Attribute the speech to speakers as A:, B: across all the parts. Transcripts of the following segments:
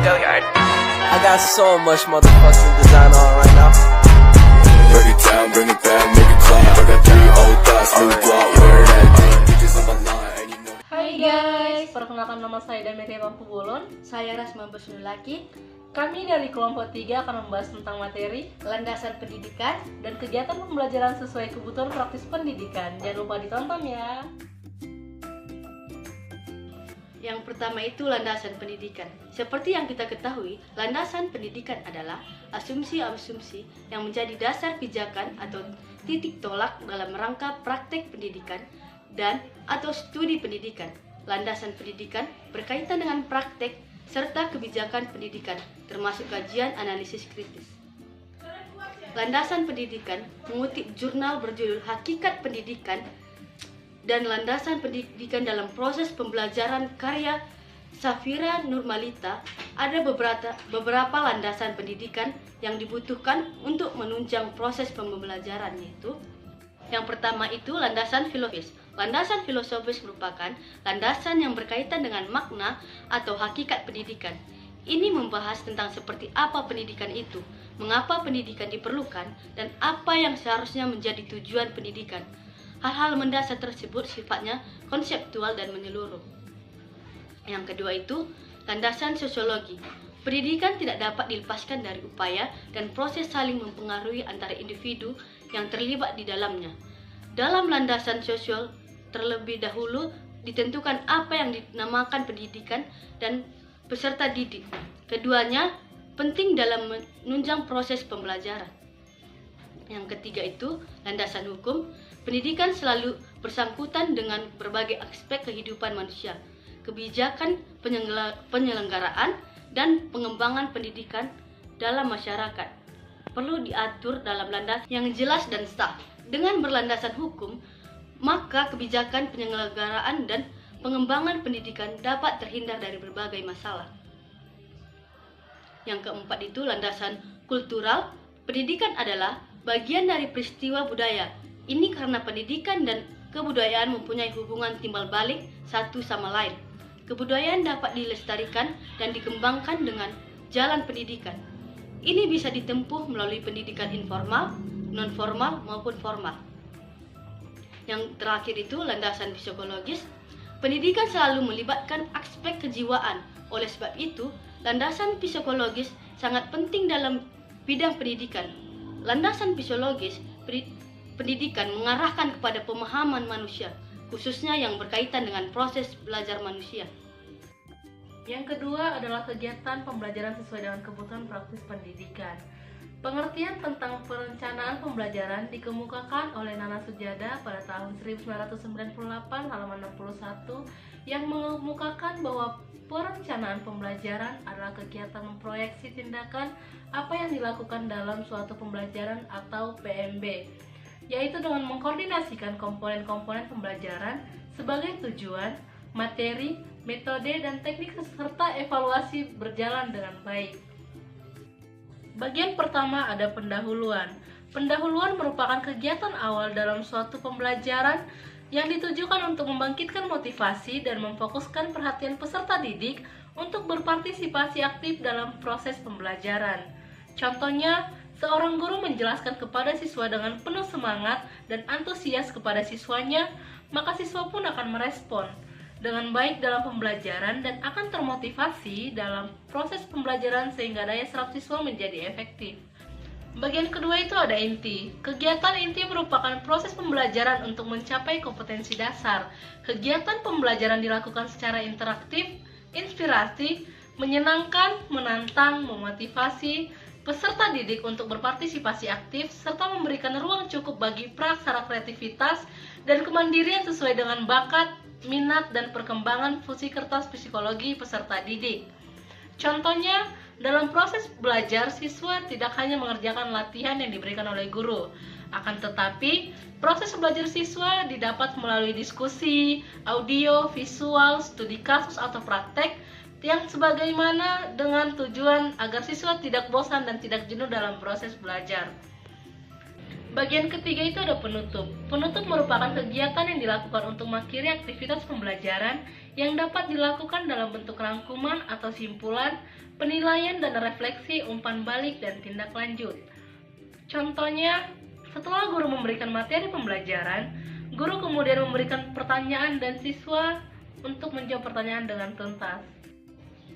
A: Billiard. I got so much motherfucking design on right now.
B: Break it down, bring it back, make it clap. I got 3 old thoughts, new block, wear that thing. Bitches on my line, and you know.
C: Hai guys, perkenalkan nama saya Dameria Pampubulon.
D: Saya Rasma Besunulaki.
C: Kami dari kelompok 3 akan membahas tentang materi,
D: Landasan pendidikan.
C: dan kegiatan pembelajaran sesuai kebutuhan praktis pendidikan. Jangan lupa ditonton ya.
D: Yang pertama itu landasan pendidikan. Seperti yang kita ketahui, landasan pendidikan adalah asumsi-asumsi yang menjadi dasar pijakan atau titik tolak dalam rangka praktek pendidikan dan atau studi pendidikan. Landasan pendidikan berkaitan dengan praktek serta kebijakan pendidikan, termasuk kajian analisis kritis. Landasan pendidikan mengutip jurnal berjudul Hakikat Pendidikan dan landasan pendidikan dalam proses pembelajaran karya Safira Nurmalita. Ada beberapa landasan pendidikan yang dibutuhkan untuk menunjang proses pembelajaran, yaitu yang pertama itu landasan filosofis. Landasan filosofis merupakan landasan yang berkaitan dengan makna atau hakikat pendidikan. Ini membahas tentang seperti apa pendidikan itu, mengapa pendidikan diperlukan, dan apa yang seharusnya menjadi tujuan pendidikan. Hal-hal mendasar tersebut sifatnya konseptual dan menyeluruh. Yang kedua itu landasan sosiologi. Pendidikan tidak dapat dilepaskan dari upaya dan proses saling mempengaruhi antara individu yang terlibat di dalamnya. Dalam landasan sosial terlebih dahulu ditentukan apa yang dinamakan pendidikan dan peserta didik. Keduanya penting dalam menunjang proses pembelajaran. Yang ketiga itu landasan hukum. Pendidikan selalu bersangkutan dengan berbagai aspek kehidupan manusia, kebijakan penyelenggaraan dan pengembangan pendidikan dalam masyarakat perlu diatur dalam landasan yang jelas dan sah. Dengan berlandasan hukum, maka kebijakan penyelenggaraan dan pengembangan pendidikan dapat terhindar dari berbagai masalah. Yang keempat itu landasan kultural. Pendidikan adalah bagian dari peristiwa budaya. Ini karena pendidikan dan kebudayaan mempunyai hubungan timbal balik satu sama lain. Kebudayaan dapat dilestarikan dan dikembangkan dengan jalan pendidikan. Ini bisa ditempuh melalui pendidikan informal, non-formal maupun formal. Yang terakhir itu landasan psikologis. Pendidikan selalu melibatkan aspek kejiwaan. Oleh sebab itu, landasan psikologis sangat penting dalam bidang pendidikan. Landasan psikologis pendidikan mengarahkan kepada pemahaman manusia, khususnya yang berkaitan dengan proses belajar manusia.
C: Yang kedua adalah kegiatan pembelajaran sesuai dengan kebutuhan praktis pendidikan. Pengertian tentang perencanaan pembelajaran dikemukakan oleh Nana Sujada pada tahun 1998 halaman 61 yang mengemukakan bahwa perencanaan pembelajaran adalah kegiatan memproyeksi tindakan apa yang dilakukan dalam suatu pembelajaran atau PMB, yaitu dengan mengkoordinasikan komponen-komponen pembelajaran sebagai tujuan, materi, metode, dan teknik serta evaluasi berjalan dengan baik. Bagian pertama ada pendahuluan. Pendahuluan merupakan kegiatan awal dalam suatu pembelajaran yang ditujukan untuk membangkitkan motivasi dan memfokuskan perhatian peserta didik untuk berpartisipasi aktif dalam proses pembelajaran. Contohnya, seorang guru menjelaskan kepada siswa dengan penuh semangat dan antusias kepada siswanya, maka siswa pun akan merespon dengan baik dalam pembelajaran dan akan termotivasi dalam proses pembelajaran sehingga daya serap siswa menjadi efektif. Bagian kedua itu ada inti. Kegiatan inti merupakan proses pembelajaran untuk mencapai kompetensi dasar. Kegiatan pembelajaran dilakukan secara interaktif, inspiratif, menyenangkan, menantang, memotivasi peserta didik untuk berpartisipasi aktif, serta memberikan ruang cukup bagi praksara kreativitas dan kemandirian sesuai dengan bakat, minat, dan perkembangan fungsi kertas psikologi peserta didik. Contohnya, dalam proses belajar, siswa tidak hanya mengerjakan latihan yang diberikan oleh guru, akan tetapi proses belajar siswa didapat melalui diskusi, audio, visual, studi kasus atau praktek, yang sebagaimana dengan tujuan agar siswa tidak bosan dan tidak jenuh dalam proses belajar. Bagian ketiga itu ada penutup. Penutup merupakan kegiatan yang dilakukan untuk mengakhiri aktivitas pembelajaran yang dapat dilakukan dalam bentuk rangkuman atau simpulan, penilaian dan refleksi, umpan balik, dan tindak lanjut. Contohnya, setelah guru memberikan materi pembelajaran, guru kemudian memberikan pertanyaan dan siswa untuk menjawab pertanyaan dengan tuntas.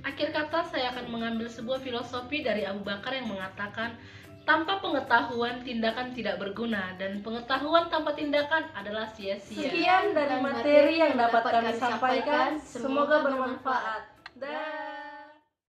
C: Akhir kata, saya akan mengambil sebuah filosofi dari Abu Bakar yang mengatakan, tanpa pengetahuan, tindakan tidak berguna, dan pengetahuan tanpa tindakan adalah sia-sia.
E: Sekian dari materi yang dapat kami sampaikan. Semoga bermanfaat. Dah.